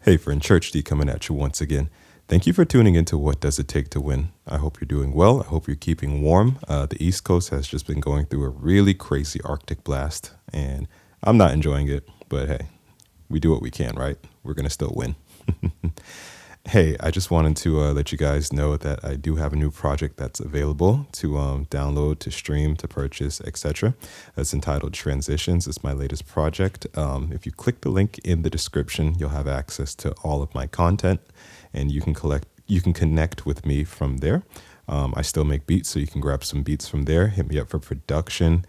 Hey, friend, Church D coming at you once again. Thank you for tuning into What Does It Take to Win? I hope you're doing well. I hope you're keeping warm. The East Coast has just been going through a really crazy Arctic blast, and I'm not enjoying it, but hey, we do what we can, right? We're going to still win. Hey, I just wanted to let you guys know that I do have a new project that's available to download, to stream, to purchase, etc. It's entitled Transitions. It's my latest project. If you click the link in the description, you'll have access to all of my content, and you can connect with me from there. I still make beats, so you can grab some beats from there. Hit me up for production.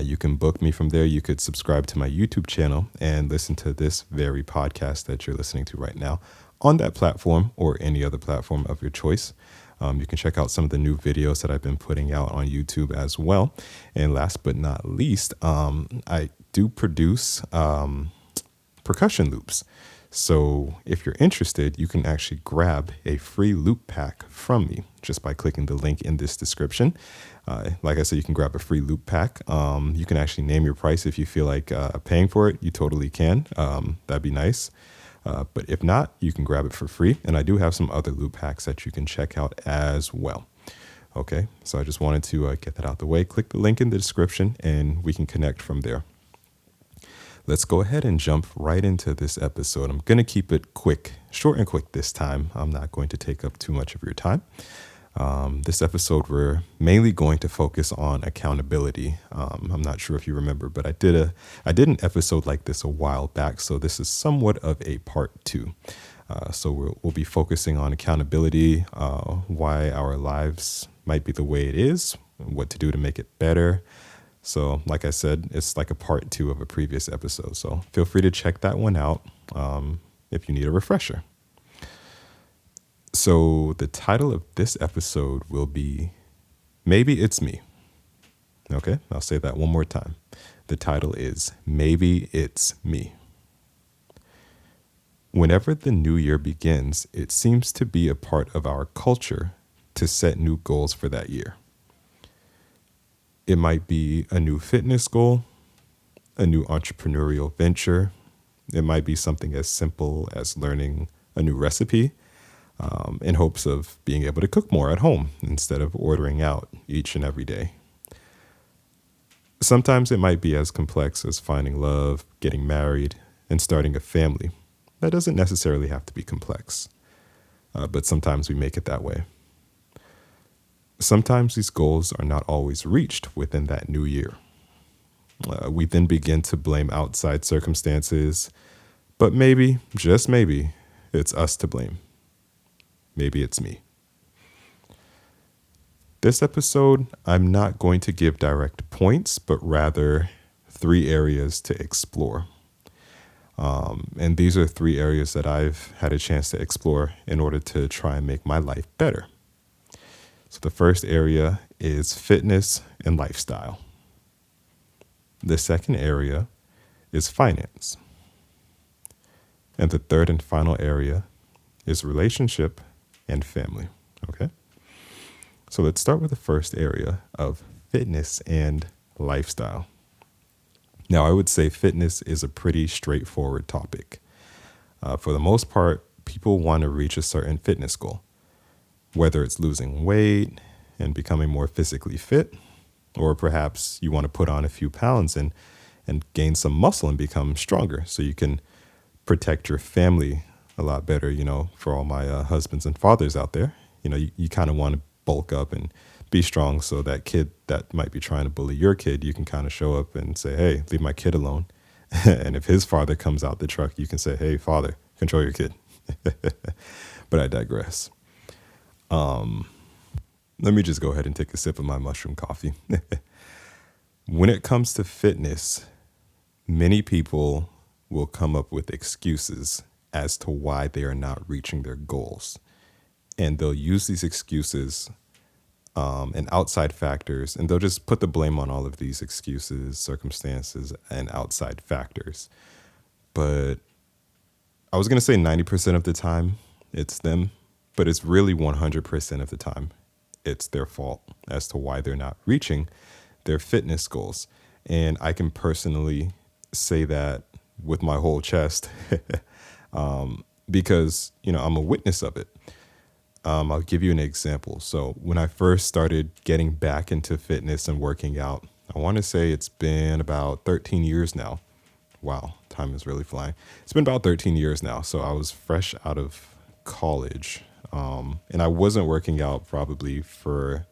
You can book me from there. You could subscribe to my YouTube channel and listen to this very podcast that you're listening to right now on that platform or any other platform of your choice. You can check out some of the new videos that I've been putting out on YouTube as well. And last but not least, I do produce percussion loops. So if you're interested, you can actually grab a free loop pack from me just by clicking the link in this description. Like I said, you can grab a free loop pack. You can actually name your price if you feel like paying for it. You totally can. That'd be nice. But if not, you can grab it for free. And I do have some other loop packs that you can check out as well. Okay, so I just wanted to get that out the way. Click the link in the description and we can connect from there. Let's go ahead and jump right into this episode. I'm going to keep it quick, short and quick this time. I'm not going to take up too much of your time. This episode, we're mainly going to focus on accountability. I'm not sure if you remember, but I did an episode like this a while back. So this is somewhat of a part 2. So we'll be focusing on accountability, why our lives might be the way it is, what to do to make it better. So like I said, it's like a part 2 of a previous episode. So feel free to check that one out if you need a refresher. So the title of this episode will be Maybe It's Me. Okay, I'll say that one more time. The title is Maybe It's Me. Whenever the new year begins, it seems to be a part of our culture to set new goals for that year. It might be a new fitness goal, a new entrepreneurial venture. It might be something as simple as learning a new recipe. In hopes of being able to cook more at home instead of ordering out each and every day. Sometimes it might be as complex as finding love, getting married, and starting a family. That doesn't necessarily have to be complex, but sometimes we make it that way. Sometimes these goals are not always reached within that new year. We then begin to blame outside circumstances, but maybe, just maybe, it's us to blame. Maybe it's me. This episode, I'm not going to give direct points, but rather 3 areas to explore. And these are 3 areas that I've had a chance to explore in order to try and make my life better. So the first area is fitness and lifestyle. The second area is finance. And the third and final area is relationship and family. Okay. So let's start with the first area of fitness and lifestyle. Now, I would say fitness is a pretty straightforward topic. For the most part, people want to reach a certain fitness goal, whether it's losing weight and becoming more physically fit, or perhaps you want to put on a few pounds and gain some muscle and become stronger so you can protect your family a lot better, for all my husbands and fathers out there. You kind of want to bulk up and be strong so that kid that might be trying to bully your kid, you can kind of show up and say, hey, leave my kid alone. And if his father comes out the truck, you can say, hey, father, control your kid. But I digress. Let me just go ahead and take a sip of my mushroom coffee. When it comes to fitness, many people will come up with excuses as to why they are not reaching their goals. And they'll use these excuses and outside factors, and they'll just put the blame on all of these excuses, circumstances, and outside factors. But I was going to say 90% of the time it's them, but it's really 100% of the time it's their fault as to why they're not reaching their fitness goals. And I can personally say that with my whole chest. because, I'm a witness of it. I'll give you an example. So when I first started getting back into fitness and working out, I want to say it's been about 13 years now. Wow, time is really flying. It's been about 13 years now. So I was fresh out of college. And I wasn't working out probably for,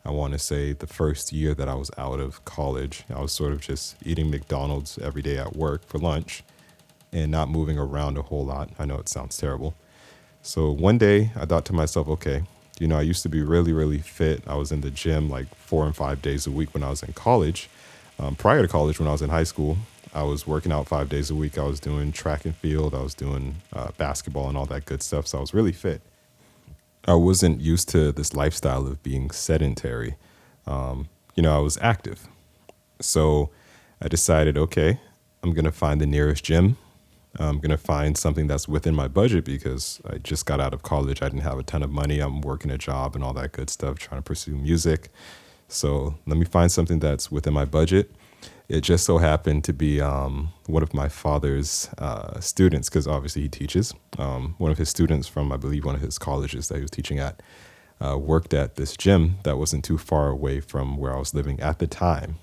I want to say, the first year that I was out of college. I was sort of just eating McDonald's every day at work for lunch and not moving around a whole lot. I know it sounds terrible. So one day I thought to myself, okay, I used to be really, really fit. I was in the gym like 4 and 5 days a week when I was in college. Prior to college, when I was in high school, I was working out 5 days a week. I was doing track and field. I was doing basketball and all that good stuff. So I was really fit. I wasn't used to this lifestyle of being sedentary. I was active. So I decided, okay, I'm going to find the nearest gym. I'm going to find something that's within my budget because I just got out of college. I didn't have a ton of money. I'm working a job and all that good stuff, trying to pursue music. So let me find something that's within my budget. It just so happened to be one of my father's students, because obviously he teaches. One of his students from, I believe, one of his colleges that he was teaching at worked at this gym that wasn't too far away from where I was living at the time.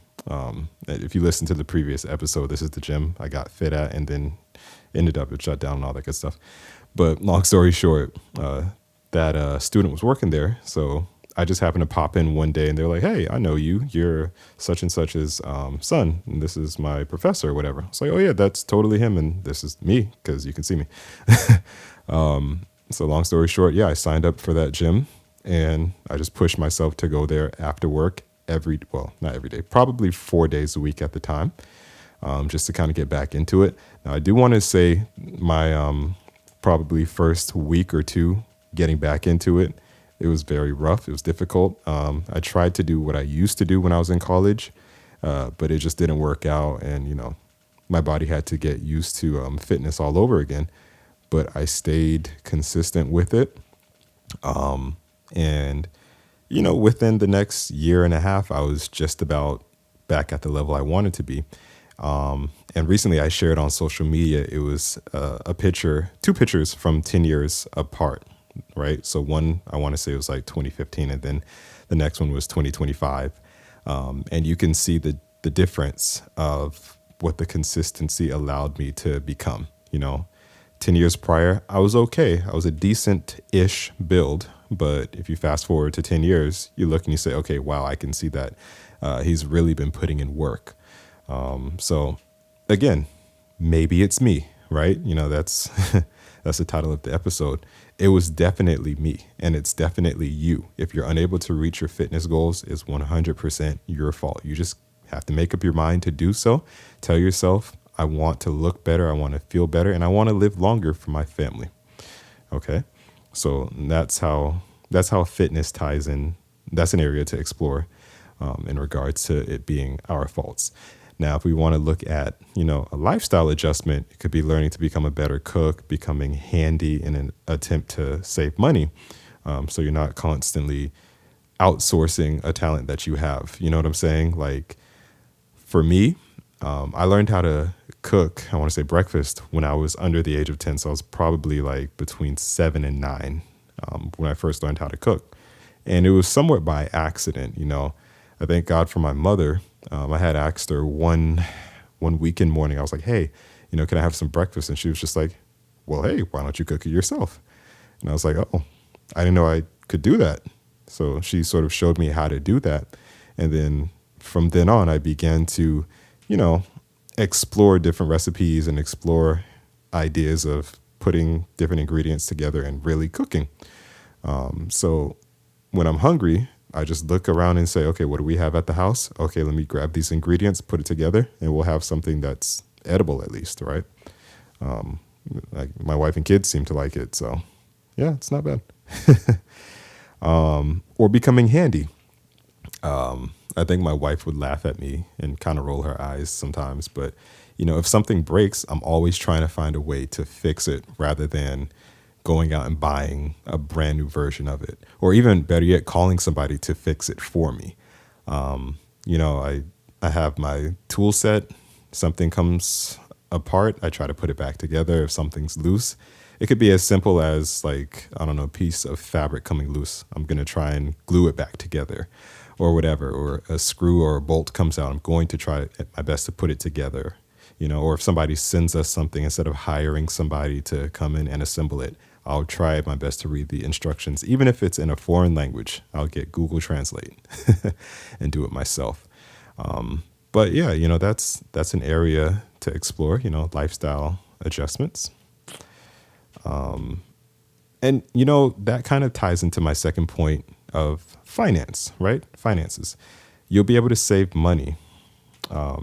If you listen to the previous episode, this is the gym I got fit at and then ended up it shut down and all that good stuff. But long story short, that student was working there. So I just happened to pop in one day and they're like, hey, I know you. You're such and such's son. And this is my professor or whatever. It's like, oh, yeah, that's totally him. And this is me because you can see me. So long story short, yeah, I signed up for that gym and I just pushed myself to go there after work not every day, probably 4 days a week at the time, just to kind of get back into it. Now, I do want to say my probably first week or two getting back into it, it was very rough. It was difficult. I tried to do what I used to do when I was in college, but it just didn't work out. And, my body had to get used to fitness all over again. But I stayed consistent with it. And, within the next year and a half, I was just about back at the level I wanted to be. And recently I shared on social media, it was two pictures from 10 years apart, right? So one, I want to say it was like 2015, and then the next one was 2025. And you can see the difference of what the consistency allowed me to become. 10 years prior, I was okay. I was a decent-ish build. But if you fast forward to 10 years, you look and you say, okay, wow, I can see that he's really been putting in work. So again, maybe it's me, right? That's that's the title of the episode. It was definitely me, and it's definitely you. If you're unable to reach your fitness goals, it's 100% your fault. You just have to make up your mind to do so. Tell yourself, I want to look better, I want to feel better, and I want to live longer for my family. Okay? So that's how fitness ties in. That's an area to explore in regards to it being our faults. Now, if we want to look at, a lifestyle adjustment, it could be learning to become a better cook, becoming handy in an attempt to save money. So you're not constantly outsourcing a talent that you have. You know what I'm saying? Like for me, I learned how to cook, I want to say breakfast, when I was under the age of 10. So I was probably like between 7 and 9 when I first learned how to cook. And it was somewhat by accident. I thank God for my mother. I had asked her one weekend morning, I was like, hey, can I have some breakfast? And she was just like, well, hey, why don't you cook it yourself? And I was like, oh, I didn't know I could do that. So she sort of showed me how to do that. And then from then on, I began to, explore different recipes and explore ideas of putting different ingredients together and really cooking. So when I'm hungry, I just look around and say, okay, what do we have at the house? Okay, let me grab these ingredients, put it together, and we'll have something that's edible at least, right? Like my wife and kids seem to like it. So yeah, it's not bad. Or becoming handy. I think my wife would laugh at me and kind of roll her eyes sometimes. But, if something breaks, I'm always trying to find a way to fix it rather than going out and buying a brand new version of it. Or even better yet, calling somebody to fix it for me. I have my tool set. Something comes apart, I try to put it back together. If something's loose, it could be as simple as like, I don't know, a piece of fabric coming loose. I'm going to try and glue it back together or whatever, or a screw or a bolt comes out. I'm going to try my best to put it together, or if somebody sends us something, instead of hiring somebody to come in and assemble it, I'll try my best to read the instructions. Even if it's in a foreign language, I'll get Google Translate and do it myself. But yeah, that's an area to explore, lifestyle adjustments. And, that kind of ties into my second point of finance, right? Finances. You'll be able to save money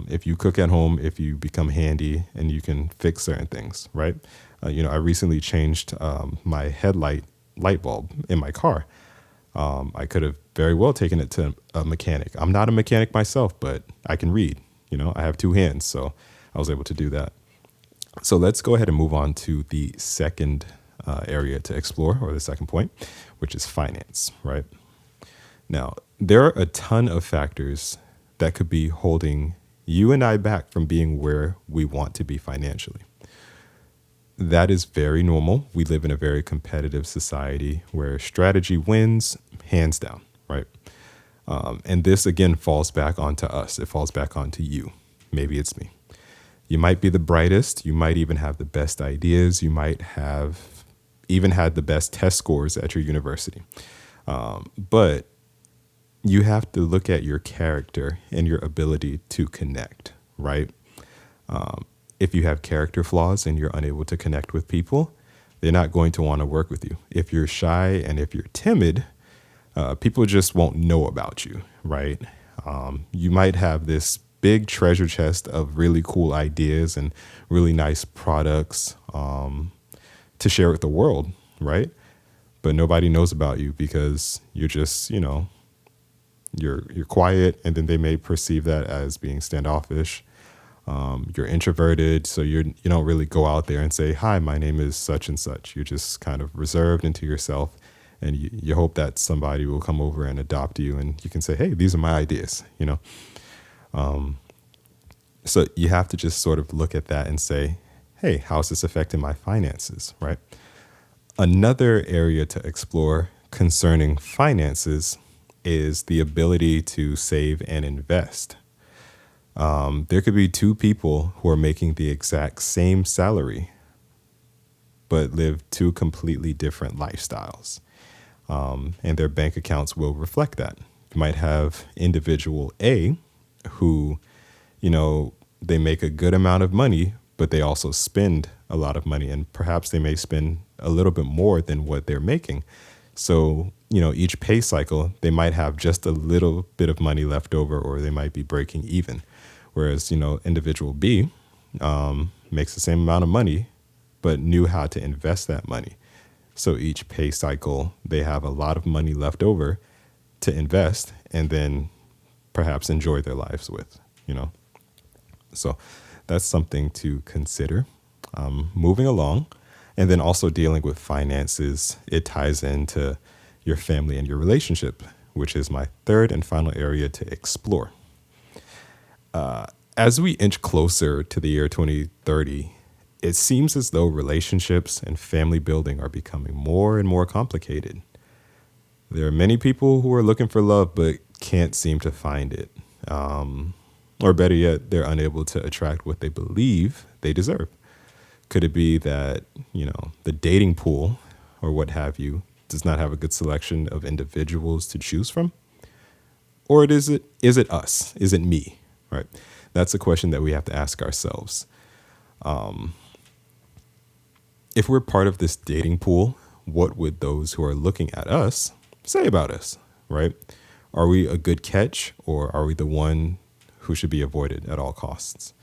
if you cook at home, if you become handy and you can fix certain things, right? I recently changed my headlight light bulb in my car. I could have very well taken it to a mechanic. I'm not a mechanic myself, but I can read. I have two hands, so I was able to do that. So let's go ahead and move on to the second area to explore, or the second point, which is finance, right? Now, there are a ton of factors that could be holding you and I back from being where we want to be financially. That is very normal. We live in a very competitive society where strategy wins hands down, right? And this, again, falls back onto us. It falls back onto you. Maybe it's me. You might be the brightest. You might even have the best ideas. You might have even had the best test scores at your university. But you have to look at your character and your ability to connect, right? If you have character flaws and you're unable to connect with people, they're not going to want to work with you. If you're shy and if you're timid, people just won't know about you, right? You might have this big treasure chest of really cool ideas and really nice products to share with the world, right? But nobody knows about you because you're just, you're quiet, and then they may perceive that as being standoffish. You're introverted, so you don't really go out there and say, "Hi, my name is such and such." You're just kind of reserved into yourself, and you hope that somebody will come over and adopt you, and you can say, "Hey, these are my ideas," So you have to just sort of look at that and say, "Hey, how's this affecting my finances?" Right? Another area to explore concerning finances is the ability to save and invest. There could be two people who are making the exact same salary, but live two completely different lifestyles. And their bank accounts will reflect that. You might have individual A who, they make a good amount of money, but they also spend a lot of money, and perhaps they may spend a little bit more than what they're making. So, each pay cycle, they might have just a little bit of money left over, or they might be breaking even. Whereas, individual B makes the same amount of money, but knew how to invest that money. So each pay cycle, they have a lot of money left over to invest and then perhaps enjoy their lives with, So that's something to consider. Moving along, and then also dealing with finances, it ties into your family and your relationship, which is my third and final area to explore. As we inch closer to the year 2030, it seems as though relationships and family building are becoming more and more complicated. There are many people who are looking for love but can't seem to find it. Or better yet, they're unable to attract what they believe they deserve. Could it be that, the dating pool or what have you does not have a good selection of individuals to choose from? Or is it us? Is it me? Right? That's a question that we have to ask ourselves. If we're part of this dating pool, what would those who are looking at us say about us, right? Are we a good catch, or are we the one who should be avoided at all costs?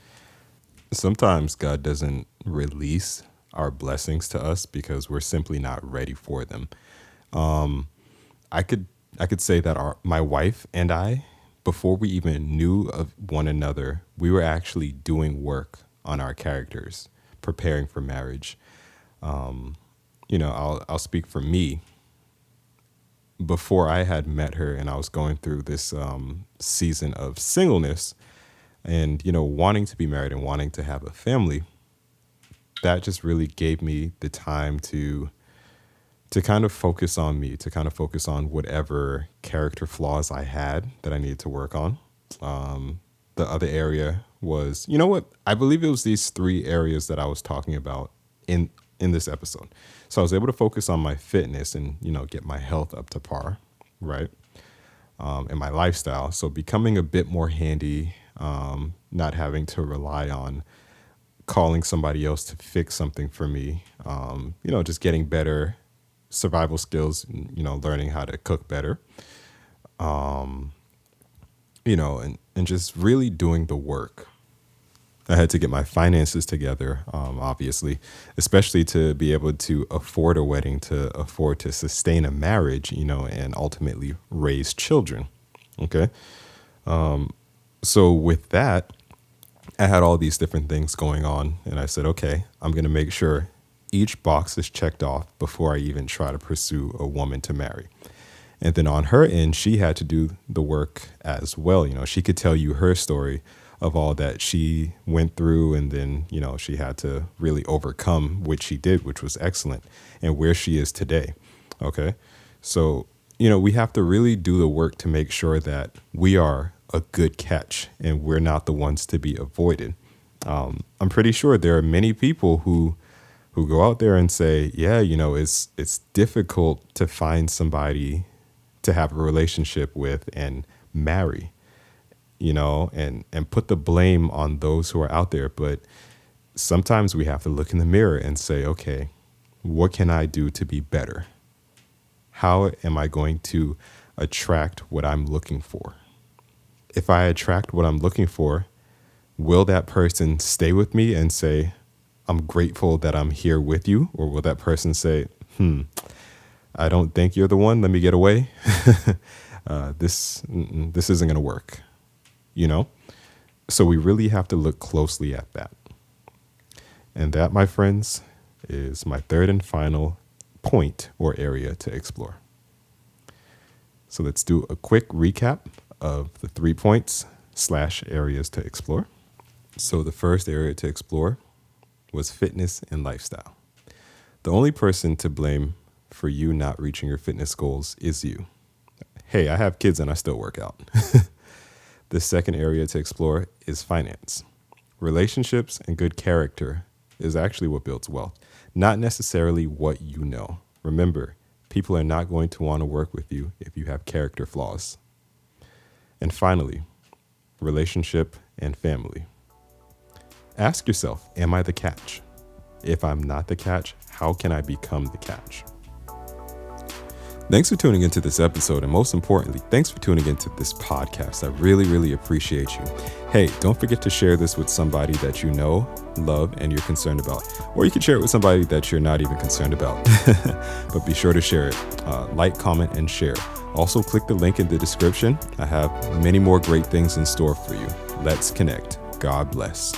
Sometimes God doesn't release our blessings to us because we're simply not ready for them. I could say that my wife and I, before we even knew of one another, we were actually doing work on our characters, preparing for marriage. I'll speak for me. Before I had met her and I was going through this season of singleness and, wanting to be married and wanting to have a family, that just really gave me the time to kind of focus on me, to kind of focus on whatever character flaws I had that I needed to work on. The other area was, you know what? I believe it was these three areas that I was talking about in this episode. So I was able to focus on my fitness and, get my health up to par, right? And my lifestyle. So becoming a bit more handy, not having to rely on calling somebody else to fix something for me, just getting better survival skills, learning how to cook better, and just really doing the work. I had to get my finances together, obviously, especially to be able to afford a wedding, to afford to sustain a marriage, and ultimately raise children. Okay. So with that, I had all these different things going on, and I said, okay, I'm going to make sure each box is checked off before I even try to pursue a woman to marry. And then on her end, she had to do the work as well. She could tell you her story of all that she went through, and then, she had to really overcome, which she did, which was excellent, and where she is today. Okay. So, we have to really do the work to make sure that we are a good catch and we're not the ones to be avoided. I'm pretty sure there are many people who go out there and say, yeah, it's difficult to find somebody to have a relationship with and marry, and put the blame on those who are out there. But sometimes we have to look in the mirror and say, okay, what can I do to be better? How am I going to attract what I'm looking for? If I attract what I'm looking for, will that person stay with me and say, I'm grateful that I'm here with you? Or will that person say, I don't think you're the one. Let me get away. This isn't going to work, So we really have to look closely at that. And that, my friends, is my third and final point or area to explore. So let's do a quick recap of the 3 points / areas to explore. So the first area to explore was fitness and lifestyle. The only person to blame for you not reaching your fitness goals is you. Hey, I have kids and I still work out. The second area to explore is finance. Relationships and good character is actually what builds wealth, not necessarily what you know. Remember, people are not going to want to work with you if you have character flaws. And finally, relationship and family. Ask yourself, am I the catch? If I'm not the catch, how can I become the catch? Thanks for tuning into this episode, and most importantly, thanks for tuning into this podcast. I really, really appreciate you. Hey, don't forget to share this with somebody that you know, love, and you're concerned about. Or you can share it with somebody that you're not even concerned about. But be sure to share it. Like, comment, and share. Also, click the link in the description. I have many more great things in store for you. Let's connect. God bless.